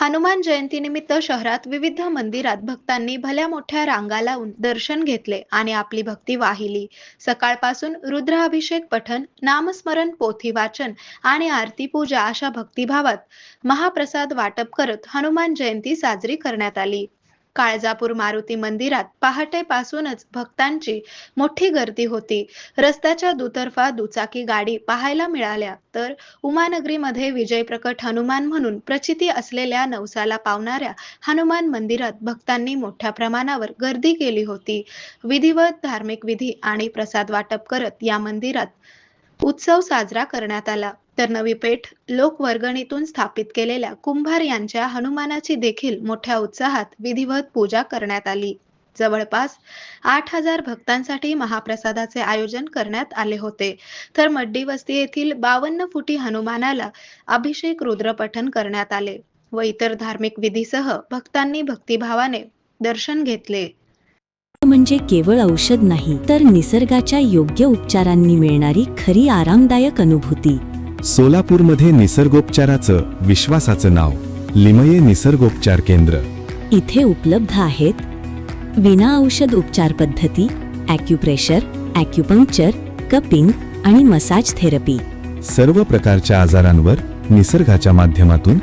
हनुमान जयंतीनिमित्त शहरात विविध मंदिरात भक्तांनी भल्या मोठ्या रांगा लावून दर्शन घेतले आणि आपली भक्ती वाहिली. सकाळपासून रुद्राभिषेक पठण, नामस्मरण, पोथी वाचन आणि आरती पूजा अशा भक्तिभावात महाप्रसाद वाटप करत हनुमान जयंती साजरी करण्यात आली. काळजापूर मारुती मंदिरात पहाटेपासूनच भक्तांची मोठी गर्दी होती. रस्त्याच्या दुतर्फा दुचाकी गाडी पाहायला मिळाल्या, तर उमानगरीमध्ये विजय प्रकट हनुमान म्हणून प्रचिती असलेल्या नवसाला पावणाऱ्या हनुमान मंदिरात भक्तांनी मोठ्या प्रमाणावर गर्दी केली होती. विधिवत धार्मिक विधी आणि प्रसाद वाटप करत या मंदिरात उत्सव साजरा करण्यात आला. तर नवी पेठ लोकवर्गणीतून स्थापित केलेल्या कुंभार यांच्या हनुमानाची देखील मोठ्या उत्साहात विधिवत पूजा करण्यात आली. जवळपास 8,000 भक्तांसाठी महाप्रसादाचे आयोजन करण्यात आले होते. तर मड्डी वस्ती येथील 52 फुटी हनुमानाला अभिषेक रुद्रपठण करण्यात आले व इतर धार्मिक विधीसह भक्तांनी भक्तिभावाने दर्शन घेतले. म्हणजे केवळ औषध नाही, तर निसर्गाच्या योग्य उपचारांनी मिळणारी खरी आरामदायक अनुभूती. सोलापूरमध्ये निसर्गोपचाराचं विश्वासाचं नाव लिमये निसर्गोपचार केंद्र. इथे उपलब्ध आहेत विना औषध उपचार पद्धती, ॲक्युप्रेशर, ॲक्युपंक्चर, कपिंग आणि मसाज थेरपी. सर्व प्रकारच्या आजारांवर निसर्गाच्या माध्यमातून